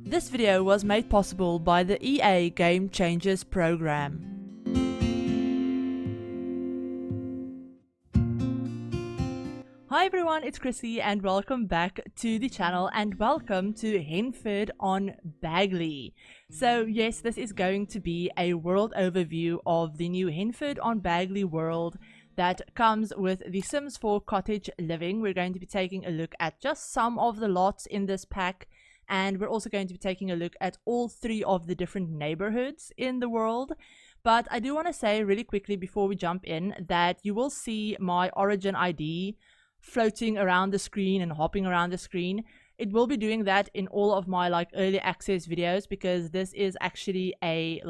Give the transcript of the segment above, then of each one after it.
This video was made possible by the EA Game Changers program. Hi everyone, it's Chrissie and welcome back to the channel and welcome to Henford-on-Bagley. So yes, this is going to be a world overview of the new Henford-on-Bagley world that comes with The Sims 4 Cottage Living. We're going to be taking a look at just some of the lots in this pack, and we're also going to be taking a look at all three of the different neighborhoods in the world. But I do want to say really quickly before we jump in that you will see my origin ID floating around the screen and hopping around the screen. It will be doing that in all of my early access videos, because this is actually a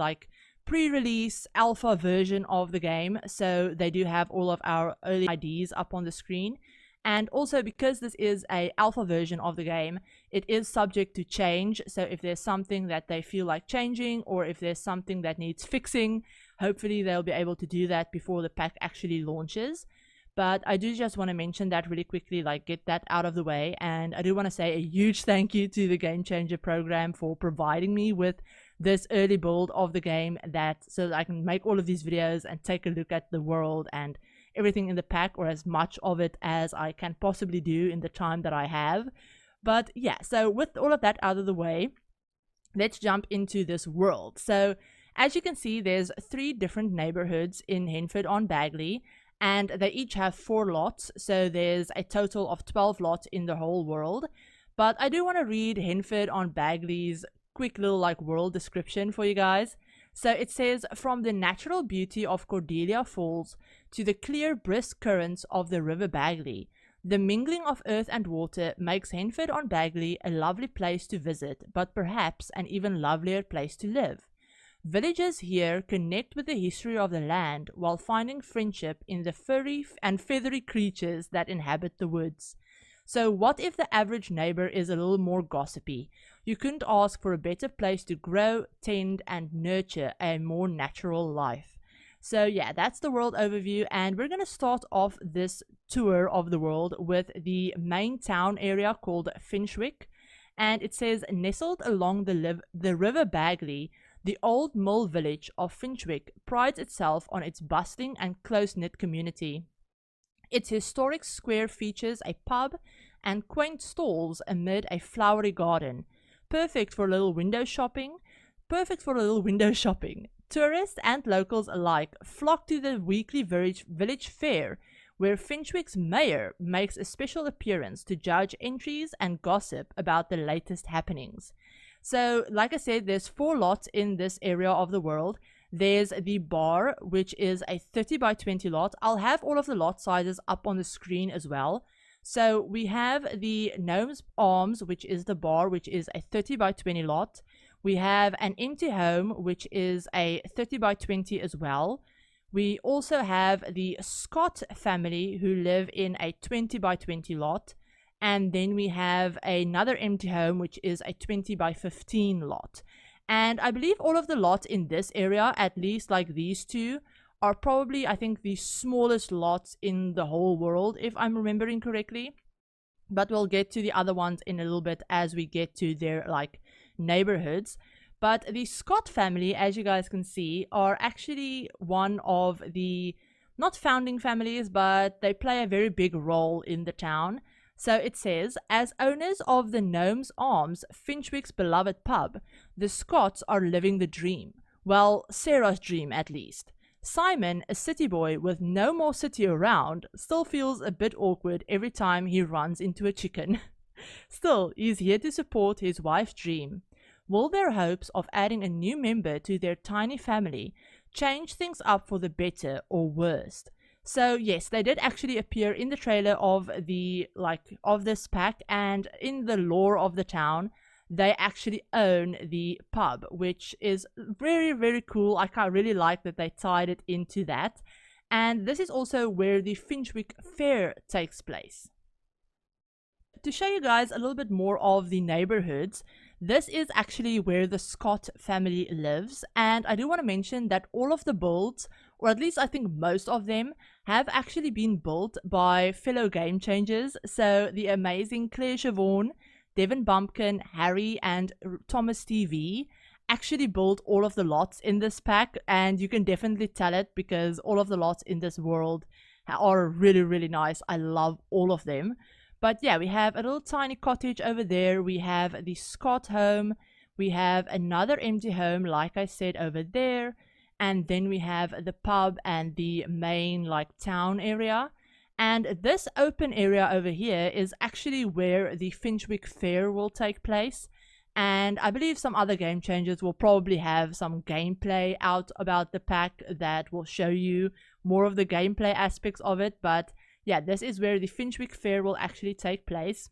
pre-release alpha version of the game, so they do have all of our early IDs up on the screen. And also, because this is a alpha version of the game, it is subject to change. So if there's something that they feel like changing, or if there's something that needs fixing, hopefully they'll be able to do that before the pack actually launches. But I do just want to mention that really quickly, get that out of the way. And I do want to say a huge thank you to the Game Changer program for providing me with this early build of the game, so that I can make all of these videos and take a look at the world and everything in the pack, or as much of it as I can possibly do in the time that I have. But yeah, so with all of that out of the way, let's jump into this world. So as you can see, there's 3 different neighborhoods in Henford-on-Bagley, and they each have 4 lots, so there's a total of 12 lots in the whole world. But I do want to read Henford-on-Bagley's quick little world description for you guys. So it says, from the natural beauty of Cordelia Falls to the clear brisk currents of the River Bagley, the mingling of earth and water makes Henford-on-Bagley a lovely place to visit, but perhaps an even lovelier place to live. Villagers here connect with the history of the land while finding friendship in the furry and feathery creatures that inhabit the woods. So what if the average neighbor is a little more gossipy? You couldn't ask for a better place to grow, tend, and nurture a more natural life. So yeah, that's the world overview, and we're going to start off this tour of the world with the main town area called Finchwick. And it says, nestled along the River Bagley, the old mill village of Finchwick prides itself on its bustling and close-knit community. Its historic square features a pub and quaint stalls amid a flowery garden, perfect for a little window shopping. Tourists and locals alike flock to the weekly village fair, where Finchwick's mayor makes a special appearance to judge entries and gossip about the latest happenings. So, like I said, there's 4 lots in this area of the world. There's the bar, which is a 30 by 20 lot. I'll have all of the lot sizes up on the screen as well. So we have the Gnome's Arms, which is the bar, which is a 30 by 20 lot. We have an empty home, which is a 30 by 20 as well. We also have the Scott family, who live in a 20 by 20 lot. And then we have another empty home, which is a 20 by 15 lot. And I believe all of the lots in this area, at least these 2, are probably, I think, the smallest lots in the whole world, if I'm remembering correctly. But we'll get to the other ones in a little bit as we get to their, neighborhoods. But the Scott family, as you guys can see, are actually one of the, not founding families, but they play a very big role in the town. So it says, as owners of the Gnome's Arms, Finchwick's beloved pub, the Scotts are living the dream. Well, Sarah's dream at least. Simon, a city boy with no more city around, still feels a bit awkward every time he runs into a chicken. Still, he's here to support his wife's dream. Will their hopes of adding a new member to their tiny family change things up for the better or worse? So yes, they did actually appear in the trailer of of this pack, and in the lore of the town, they actually own the pub, which is very, very cool. I really like that they tied it into that. And this is also where the Finchwick Fair takes place. To show you guys a little bit more of the neighborhoods, this is actually where the Scott family lives, and I do want to mention that all of the builds, or at least I think most of them, have actually been built by fellow game changers. So the amazing Claire Siobhan, Devin Bumpkin, Harry, and Thomas TV actually built all of the lots in this pack, and you can definitely tell it because all of the lots in this world are really, really nice. I love all of them. But yeah, we have a little tiny cottage over there. We have the Scott home. We have another empty home, like I said, over there. And then we have the pub and the main like town area. And this open area over here is actually where the Finchwick Fair will take place. And I believe some other game changers will probably have some gameplay out about the pack that will show you more of the gameplay aspects of it. But yeah, this is where the Finchwick Fair will actually take place.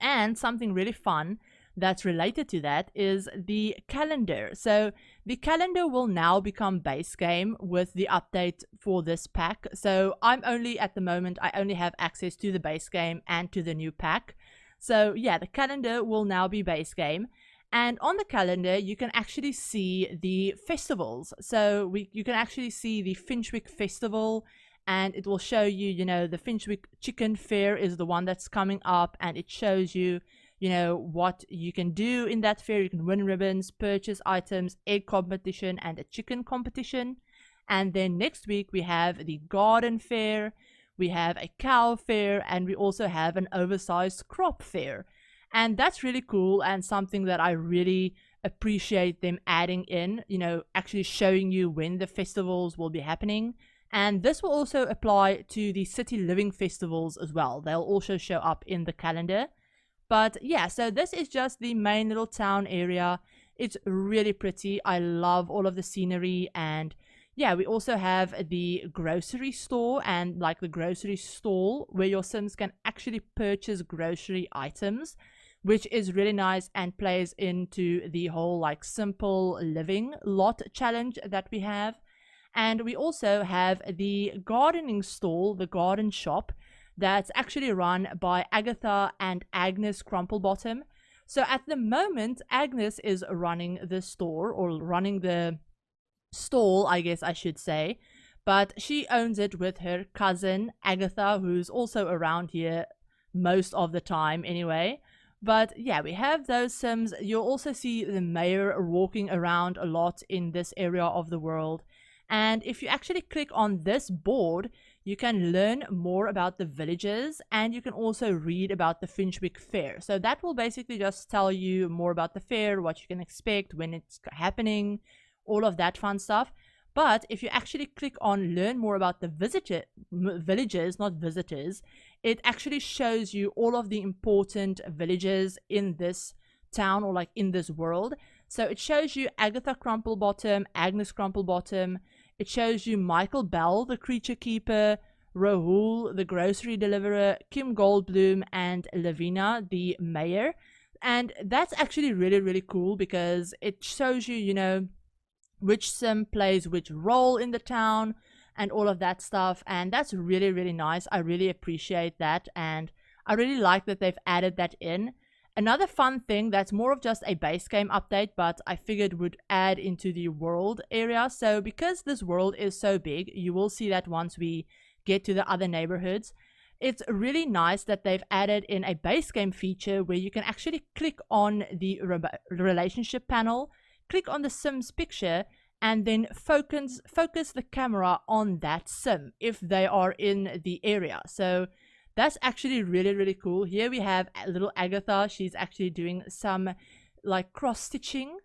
And something really fun that's related to that is the calendar. So the calendar will now become base game with the update for this pack. So at the moment, I only have access to the base game and to the new pack. So yeah, the calendar will now be base game. And on the calendar, you can actually see the festivals. So you can actually see the Finchwick Festival, and it will show you, you know, the Finchwick Chicken Fair is the one that's coming up, and it shows you, you know, what you can do in that fair. You can win ribbons, purchase items, egg competition, and a chicken competition. And then next week we have the garden fair, we have a cow fair, and we also have an oversized crop fair. And that's really cool and something that I really appreciate them adding in, you know, actually showing you when the festivals will be happening. And this will also apply to the city living festivals as well. They'll also show up in the calendar. But yeah, so this is just the main little town area. It's really pretty. I love all of the scenery. And yeah, we also have the grocery store and like the grocery stall where your Sims can actually purchase grocery items, which is really nice and plays into the whole like simple living lot challenge that we have. And we also have the gardening stall, the garden shop, that's actually run by Agatha and Agnes Crumplebottom. So at the moment, Agnes is running the store, or running the stall, I guess I should say. But she owns it with her cousin, Agatha, who's also around here most of the time anyway. But yeah, we have those Sims. You'll also see the mayor walking around a lot in this area of the world. And if you actually click on this board, you can learn more about the villages, and you can also read about the Finchwick Fair. So that will basically just tell you more about the fair, what you can expect, when it's happening, all of that fun stuff. But if you actually click on learn more about the villages, not visitors, it actually shows you all of the important villages in this town, or like in this world. So it shows you Agatha Crumplebottom, Agnes Crumplebottom. It shows you Michael Bell, the creature keeper, Rahul, the grocery deliverer, Kim Goldblum, and Lavina, the mayor. And that's actually really, really cool because it shows you, you know, which Sim plays which role in the town and all of that stuff. And that's really, really nice. I really appreciate that. And I really like that they've added that in. Another fun thing that's more of just a base game update, but I figured would add into the world area. So because this world is so big, you will see that once we get to the other neighborhoods. It's really nice that they've added in a base game feature where you can actually click on the relationship panel, click on the Sim's picture, and then focus the camera on that Sim if they are in the area. So that's actually really, really cool. Here we have little Agatha. She's actually doing some like cross stitching,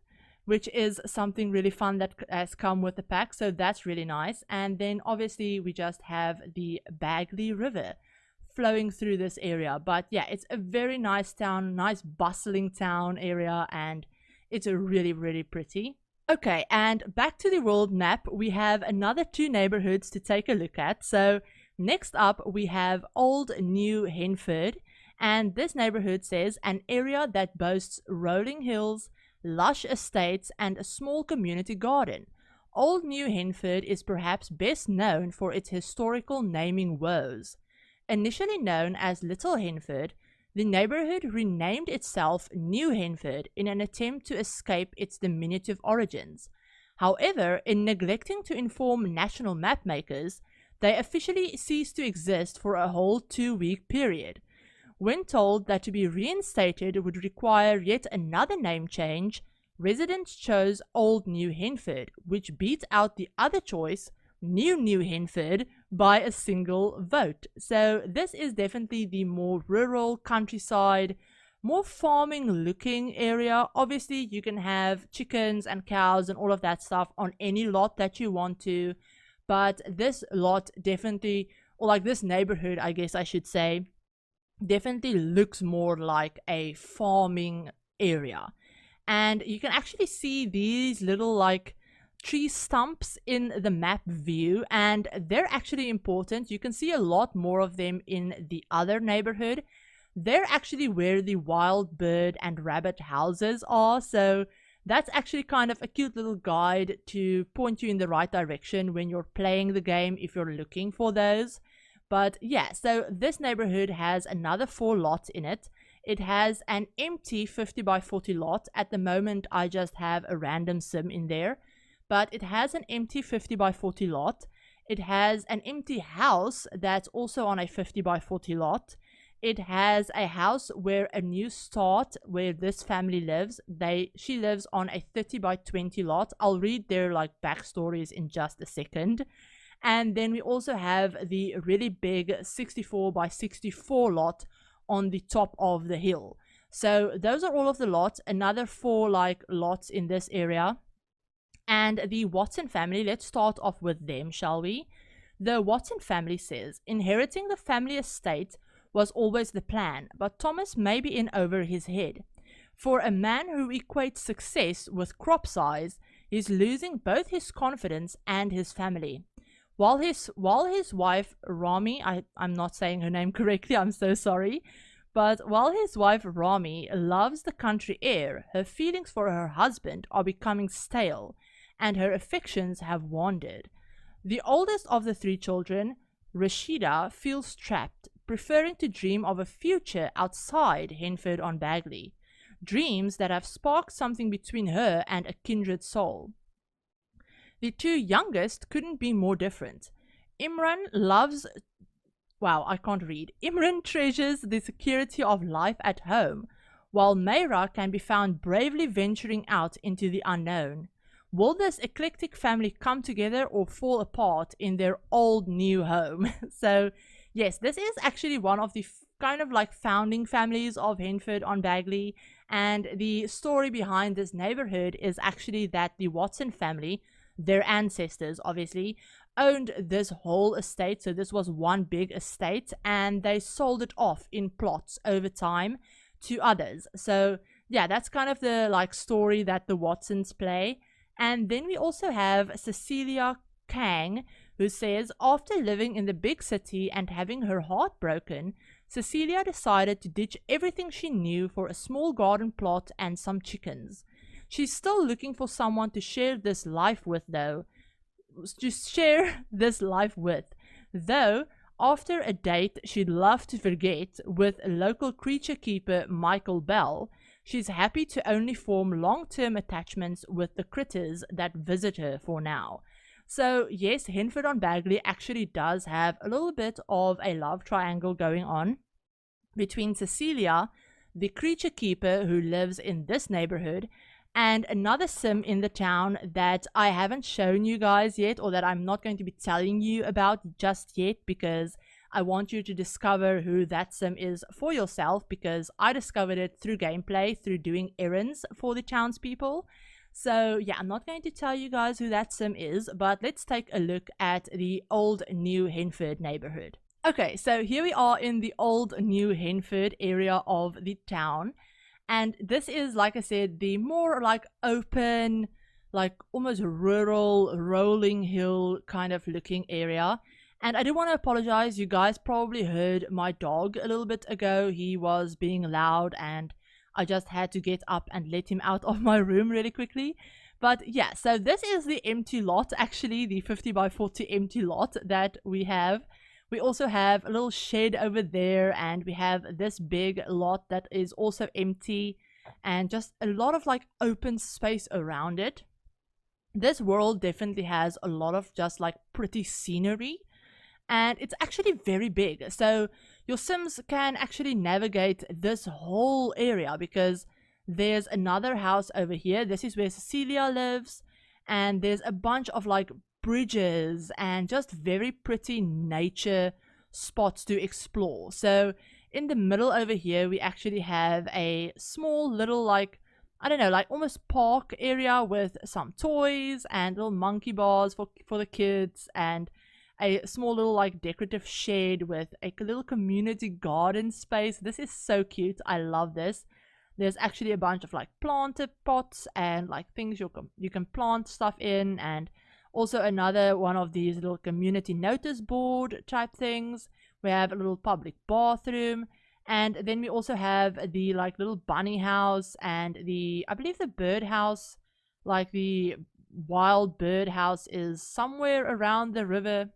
which is something really fun that has come with the pack. So that's really nice. And then obviously we just have the Bagley River flowing through this area. But yeah, it's a very nice town, nice bustling town area, and it's a really, really pretty. Okay, and back to the world map, we have another 2 neighborhoods to take a look at. So next up, we have Old New Henford, and this neighborhood says an area that boasts rolling hills, lush estates, and a small community garden. Old New Henford is perhaps best known for its historical naming woes. Initially known as Little Henford, the neighborhood renamed itself New Henford in an attempt to escape its diminutive origins. However, in neglecting to inform national mapmakers, they officially ceased to exist for a whole 2-week period. When told that to be reinstated would require yet another name change, residents chose Old New Henford, which beat out the other choice, New Henford, by a single vote. So this is definitely the more rural countryside, more farming looking area. Obviously you can have chickens and cows and all of that stuff on any lot that you want to, but this lot definitely, or like this neighborhood I guess I should say, definitely looks more like a farming area. And you can actually see these little like tree stumps in the map view, and they're actually important. You can see a lot more of them in the other neighborhood. They're actually where the wild bird and rabbit houses are, so that's actually kind of a cute little guide to point you in the right direction when you're playing the game if you're looking for those. But yeah, so this neighborhood has another 4 lots in it. It has an empty 50 by 40 lot. At the moment I just have a random sim in there, but it has an empty 50 by 40 lot. It has an empty house that's also on a 50 by 40 lot. It has a house where a new start where this family lives. She lives on a 30 by 20 lot. I'll read their like backstories in just a second. And then we also have the really big 64 by 64 lot on the top of the hill. So those are all of the lots, another 4 like lots in this area. And the Watson family, let's start off with them, shall we? The Watson family says, inheriting the family estate was always the plan, but Thomas may be in over his head. For a man who equates success with crop size, he's losing both his confidence and his family. While his wife Rami, I'm not saying her name correctly, I'm so sorry, but while his wife Rami loves the country air, her feelings for her husband are becoming stale, and her affections have wandered. The oldest of the 3 children, Rashida, feels trapped, preferring to dream of a future outside Henford-on-Bagley, dreams that have sparked something between her and a kindred soul. The 2 youngest couldn't be more different. Imran treasures the security of life at home, while Mayra can be found bravely venturing out into the unknown. Will this eclectic family come together or fall apart in their old new home? So yes, this is actually one of the kind of like founding families of Henford-on-Bagley, and the story behind this neighborhood is actually that the Watson family, their ancestors obviously, owned this whole estate. So this was one big estate, and they sold it off in plots over time to others. So yeah, that's kind of the like story that the Watsons play. And then we also have Cecilia Kang, who says, after living in the big city and having her heart broken, Cecilia decided to ditch everything she knew for a small garden plot and some chickens. She's still looking for someone to share this life with, though. Though, after a date she'd love to forget with local creature keeper Michael Bell, she's happy to only form long-term attachments with the critters that visit her for now. So yes, Henford-on-Bagley actually does have a little bit of a love triangle going on between Cecilia, the creature keeper who lives in this neighborhood, and another sim in the town that I haven't shown you guys yet, or that I'm not going to be telling you about just yet, because I want you to discover who that sim is for yourself, because I discovered it through gameplay, through doing errands for the townspeople. So yeah, I'm not going to tell you guys who that sim is, but let's take a look at the old New Henford neighborhood. Okay, so here we are in the old New Henford area of the town. And this is, like I said, the more like open, like almost rural, rolling hill kind of looking area. And I do want to apologize. You guys probably heard my dog a little bit ago. He was being loud and I just had to get up and let him out of my room really quickly. But yeah, so this is the empty lot, actually, the 50 by 40 empty lot that we have. We also have a little shed over there, and we have this big lot that is also empty, and just a lot of like open space around it. This world definitely has a lot of just like pretty scenery, and it's actually very big. So your Sims can actually navigate this whole area, because there's another house over here. This is where Cecilia lives, and there's a bunch of like bridges and just very pretty nature spots to explore. So in the middle over here, we actually have a small little, like, I don't know, like almost park area with some toys and little monkey bars for the kids, and a small little like decorative shed with a little community garden space. This is so cute. I love this. There's actually a bunch of like planter pots and like things you can plant stuff in, and also another one of these little community notice board type things. We have a little public bathroom, and then we also have the like little bunny house and the, I believe the bird house, like the wild bird house is somewhere around the river.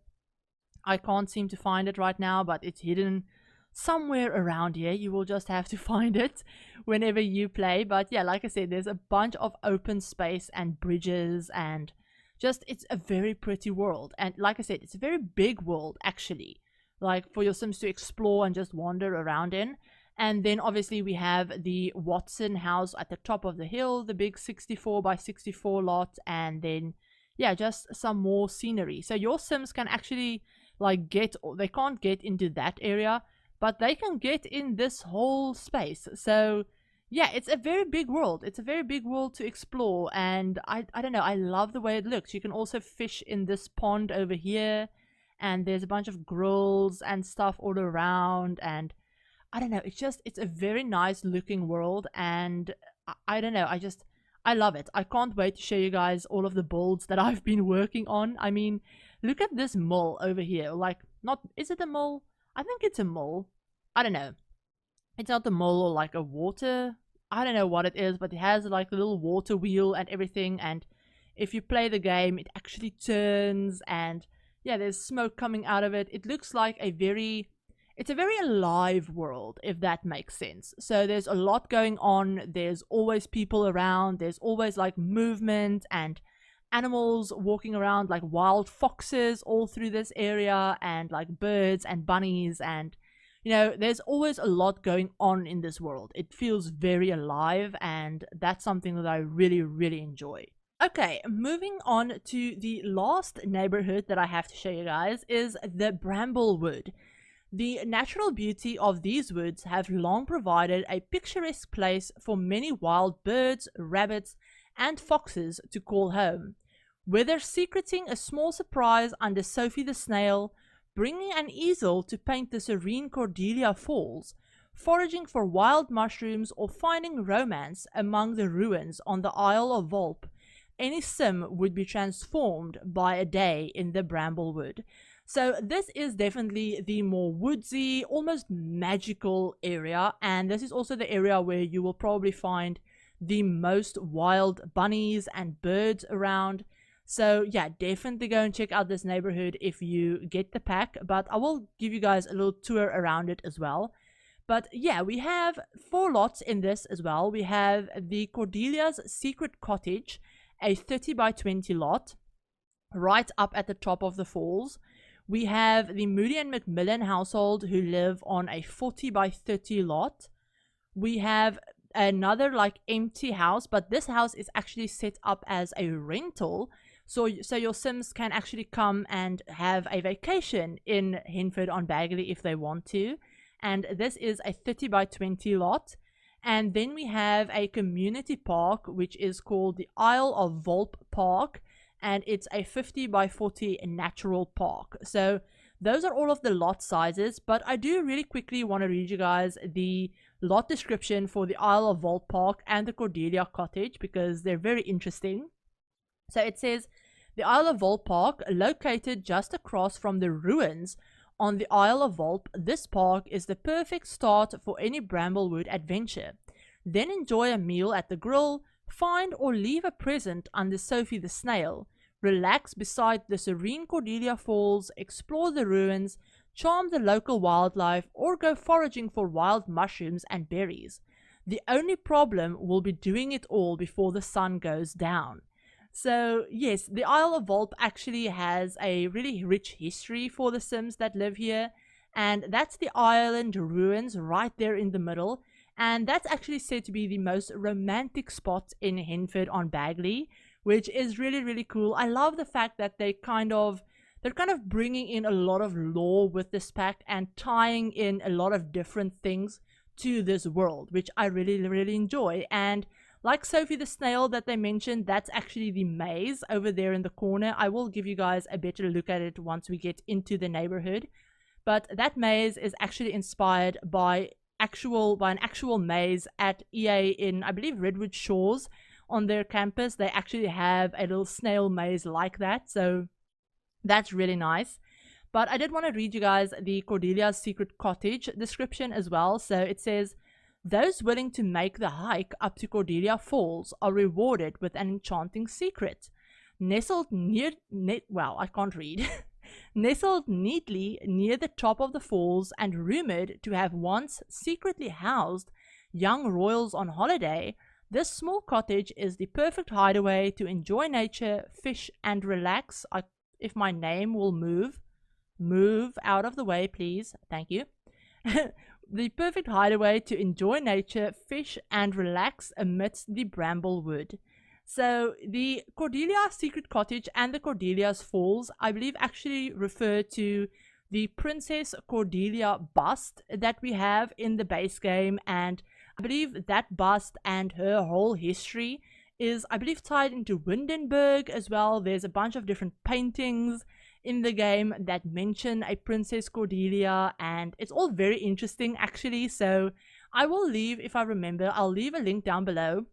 I can't seem to find it right now, but it's hidden somewhere around here. You will just have to find it whenever you play. But yeah, like I said, there's a bunch of open space and bridges, and just, it's a very pretty world. And like I said, it's a very big world actually, like for your Sims to explore and just wander around in. And then obviously we have the Watson house at the top of the hill, the big 64 by 64 lot, and then yeah, just some more scenery. So your Sims can actually like they can't get into that area, but they can get in this whole space. So yeah, it's a very big world. It's a very big world to explore, and I don't know, I love the way it looks. You can also fish in this pond over here, and there's a bunch of grills and stuff all around, and I don't know, it's a very nice looking world, and I don't know, I love it. I can't wait to show you guys all of the builds that I've been working on. I mean, look at this mole over here. Like, not, is it a mole? I think it's a mole. I don't know. It's not a mole or like a water. I don't know what it is, but it has like a little water wheel and everything. And if you play the game, it actually turns, and yeah, there's smoke coming out of it. It looks like it's a very alive world, if that makes sense. So there's a lot going on. There's always people around. There's always like movement and animals walking around, like wild foxes all through this area, and like birds and bunnies, and you know, there's always a lot going on in this world. It feels very alive, and that's something that I really, really enjoy. Okay, moving on to the last neighborhood that I have to show you guys is the Bramblewood. The natural beauty of these woods have long provided a picturesque place for many wild birds, rabbits, and foxes to call home. Whether secreting a small surprise under Sophie the snail, bringing an easel to paint the serene Cordelia Falls, foraging for wild mushrooms, or finding romance among the ruins on the Isle of Volp, any Sim would be transformed by a day in the Bramblewood. So this is definitely the more woodsy, almost magical area, and this is also the area where you will probably find the most wild bunnies and birds around. So yeah, definitely go and check out this neighborhood if you get the pack, but I will give you guys a little tour around it as well. But yeah, we have 4 lots in this as well. We have the Cordelia's Secret Cottage, a 30 by 20 lot, right up at the top of the falls. We have the Moody and Macmillan household, who live on a 40 by 30 lot. We have another like empty house, but this house is actually set up as a rental, so your Sims can actually come and have a vacation in Henford-on-Bagley if they want to. And this is a 30 by 20 lot. And then we have a community park, which is called the Isle of Volp Park, and it's a 50 by 40 natural park. So those are all of the lot sizes, but I do really quickly want to read you guys the lot description for the Isle of Volp Park and the Cordelia Cottage, because they're very interesting. So it says, the Isle of Volp Park, located just across from the ruins on the Isle of Volp, this park is the perfect start for any Bramblewood adventure. Then enjoy a meal at the grill, find or leave a present under Sophie the snail, relax beside the serene Cordelia Falls, explore the ruins, charm the local wildlife, or go foraging for wild mushrooms and berries. The only problem will be doing it all before the sun goes down. So yes, the Isle of Volp actually has a really rich history for the Sims that live here, and that's the island ruins right there in the middle. And that's actually said to be the most romantic spot in Henford-on-Bagley, which is really, really cool. I love the fact that they're kind of bringing in a lot of lore with this pack and tying in a lot of different things to this world, which I really, really enjoy. And like Sophie the snail that they mentioned, that's actually the maze over there in the corner. I will give you guys a better look at it once we get into the neighborhood. But that maze is actually inspired by an actual maze at EA in, I believe, Redwood Shores. On their campus, they actually have a little snail maze like that, so that's really nice. But I did want to read you guys the Cordelia's Secret Cottage description as well. So it says, those willing to make the hike up to Cordelia Falls are rewarded with an enchanting secret. Nestled I can't read. Nestled neatly near the top of the falls and rumored to have once secretly housed young royals on holiday, this small cottage is the perfect hideaway to enjoy nature, fish, and relax. If my name will move out of the way, please. Thank you. The perfect hideaway to enjoy nature, fish, and relax amidst the Bramblewood. So the Cordelia Secret Cottage and the Cordelia's Falls, I believe, actually refer to the Princess Cordelia bust that we have in the base game, and I believe that bust and her whole history is, I believe, tied into Windenburg as well. There's a bunch of different paintings in the game that mention a Princess Cordelia, and it's all very interesting actually. So I will leave, if I remember, I'll leave a link down below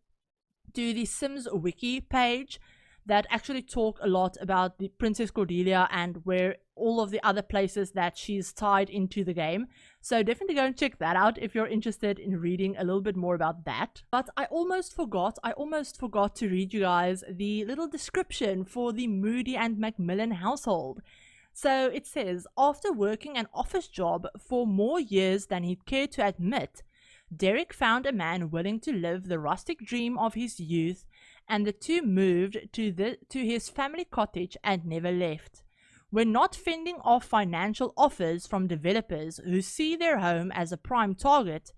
to the Sims wiki page that actually talk a lot about the Princess Cordelia and where all of the other places that she's tied into the game. So definitely go and check that out if you're interested in reading a little bit more about that. But I almost forgot to read you guys the little description for the Moody and Macmillan household. So it says, after working an office job for more years than he'd care to admit, Derek found a man willing to live the rustic dream of his youth, and the two moved to his family cottage and never left. When not fending off financial offers from developers who see their home as a prime target,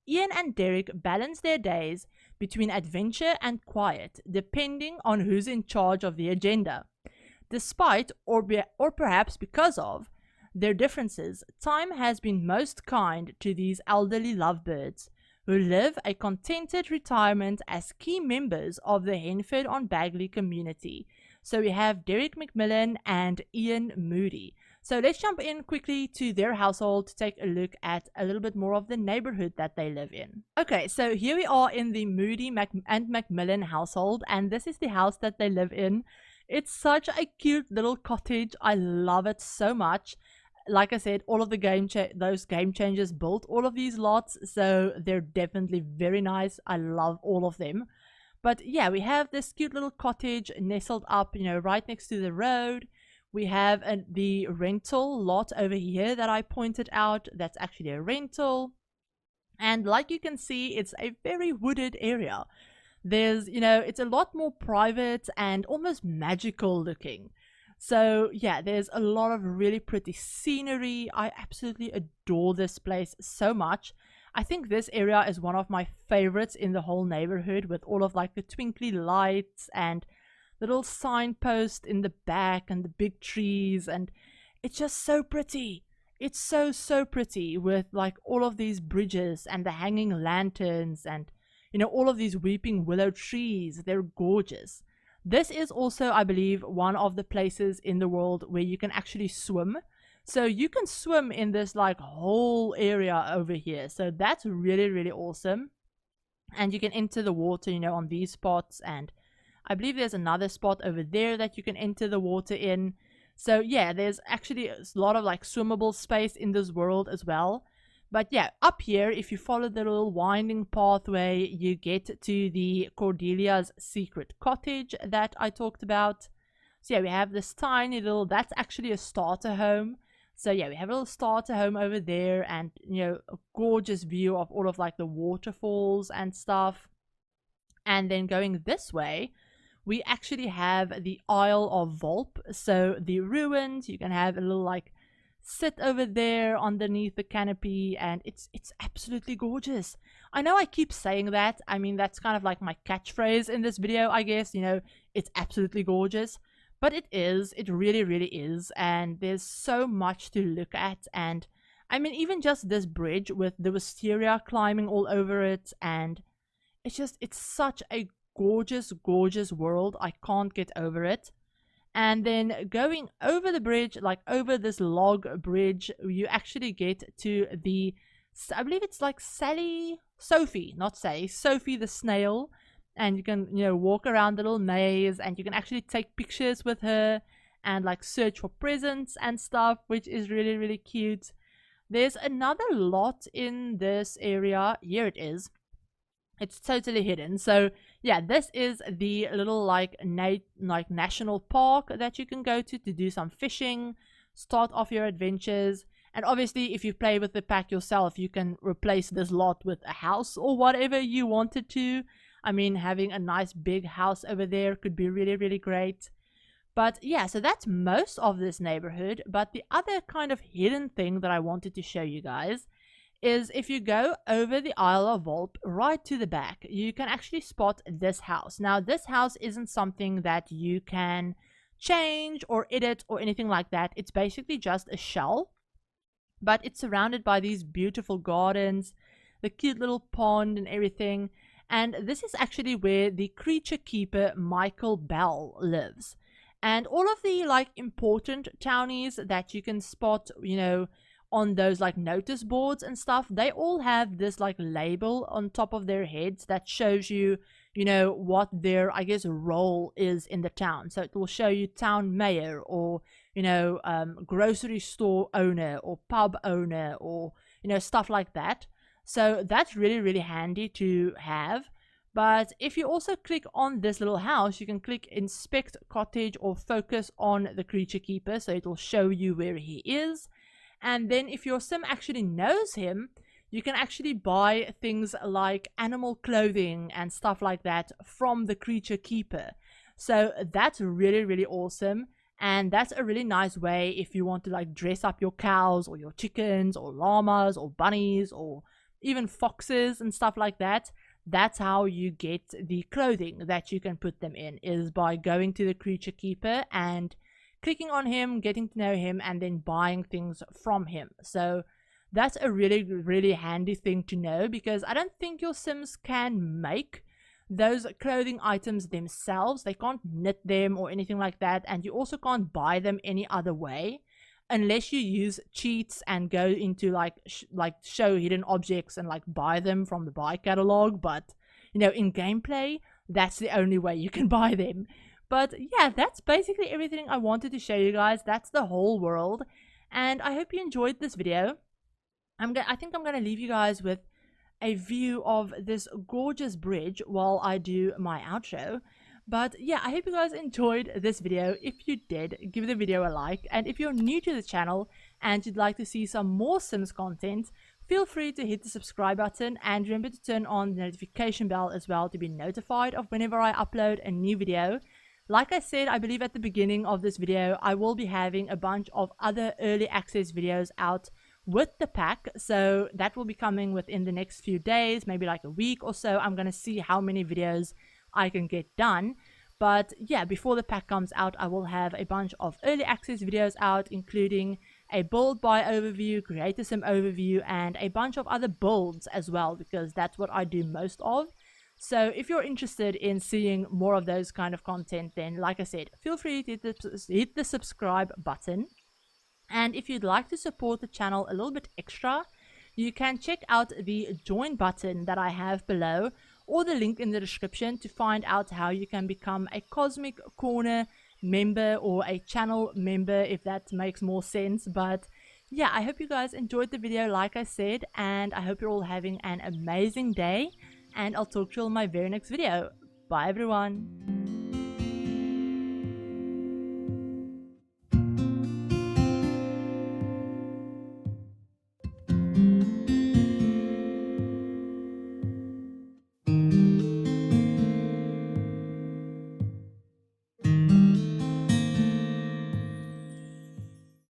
Ian and Derek balance their days between adventure and quiet, depending on who's in charge of the agenda. Despite, or perhaps because of, their differences, time has been most kind to these elderly lovebirds, who live a contented retirement as key members of the Henford-on-Bagley community. So we have Derek Macmillan and Ian Moody. So let's jump in quickly to their household to take a look at a little bit more of the neighborhood that they live in. Okay, so here we are in the Moody and Macmillan household, and this is the house that they live in. It's such a cute little cottage. I love it so much. Like I said, all of the those game changers built all of these lots, so they're definitely very nice. I love all of them. But yeah, we have this cute little cottage nestled up, right next to the road. We have the rental lot over here that I pointed out. That's actually a rental. And like you can see, it's a very wooded area. There's, it's a lot more private and almost magical looking. So yeah, there's a lot of really pretty scenery. I absolutely adore this place so much. I think this area is one of my favorites in the whole neighborhood, with all of like the twinkly lights and little signpost in the back and the big trees, and it's just so pretty. It's so pretty with like all of these bridges and the hanging lanterns and all of these weeping willow trees. They're gorgeous. This is also, I believe, one of the places in the world where you can actually swim. So you can swim in this like whole area over here. So that's really, really awesome. And you can enter the water, on these spots. And I believe there's another spot over there that you can enter the water in. So yeah, there's actually a lot of like swimmable space in this world as well. But yeah, up here, if you follow the little winding pathway, you get to the Cordelia's Secret Cottage that I talked about. So yeah, we have this tiny little, that's actually a starter home. So yeah, we have a little starter home over there, and a gorgeous view of all of like the waterfalls and stuff. And then going this way, we actually have the Isle of Volp. So the ruins, you can have a little like sit over there underneath the canopy, and it's absolutely gorgeous. I know I keep saying that. I mean, that's kind of like my catchphrase in this video, I guess. You know, it's absolutely gorgeous. But it is. It really, really is. And there's so much to look at. And I mean, even just this bridge with the wisteria climbing all over it. And it's such a gorgeous, gorgeous world. I can't get over it. And then going over the bridge, like over this log bridge, you actually get to the, I believe it's like Sophie the snail. And you can, you know, walk around the little maze, and you can actually take pictures with her and like search for presents and stuff, which is really, really cute. There's another lot in this area. Here it is. It's totally hidden. So yeah, this is the little like national park that you can go to do some fishing, start off your adventures. And obviously, if you play with the pack yourself, you can replace this lot with a house or whatever you wanted to. I mean, having a nice big house over there could be really, really great. But yeah, so that's most of this neighborhood. But the other kind of hidden thing that I wanted to show you guys is if you go over the Isle of Volp right to the back, you can actually spot this house. Now, this house isn't something that you can change or edit or anything like that. It's basically just a shell, but it's surrounded by these beautiful gardens, the cute little pond and everything. And this is actually where the creature keeper Michael Bell lives. And all of the like important townies that you can spot, you know, on those like notice boards and stuff, they all have this like label on top of their heads that shows you, you know, what their, I guess, role is in the town. So it will show you town mayor, or, you know, grocery store owner, or pub owner, or, you know, stuff like that. So that's really, really handy to have. But if you also click on this little house, you can click inspect cottage or focus on the creature keeper. So it will show you where he is. And then if your sim actually knows him, you can actually buy things like animal clothing and stuff like that from the creature keeper. So that's really, really awesome. And that's a really nice way if you want to like dress up your cows or your chickens or llamas or bunnies or even foxes and stuff like that. That's how you get the clothing that you can put them in, is by going to the creature keeper and clicking on him, getting to know him, and then buying things from him. So that's a really, really handy thing to know, because I don't think your Sims can make those clothing items themselves. They can't knit them or anything like that, and you also can't buy them any other way unless you use cheats and go into like show hidden objects and like buy them from the buy catalog. But you know, in gameplay, that's the only way you can buy them. But yeah, that's basically everything I wanted to show you guys. That's the whole world, and I hope you enjoyed this video. I think I'm gonna leave you guys with a view of this gorgeous bridge while I do my outro. But yeah, I hope you guys enjoyed this video. If you did, give the video a like, and if you're new to the channel and you'd like to see some more Sims content, feel free to hit the subscribe button, and remember to turn on the notification bell as well to be notified of whenever I upload a new video. Like I said, I believe at the beginning of this video, I will be having a bunch of other early access videos out with the pack, so that will be coming within the next few days, maybe like a week or so. I'm gonna see how many videos I can get done. But yeah, before the pack comes out, I will have a bunch of early access videos out, including a build buy overview, creator sim overview, and a bunch of other builds as well, because that's what I do most of. So if you're interested in seeing more of those kind of content, then like I said, feel free to hit the subscribe button. And if you'd like to support the channel a little bit extra, you can check out the join button that I have below, or the link in the description, to find out how you can become a Cosmic Corner member or a channel member, if that makes more sense. But yeah, I hope you guys enjoyed the video, like I said, and I hope you're all having an amazing day, and I'll talk to you in my very next video. Bye everyone.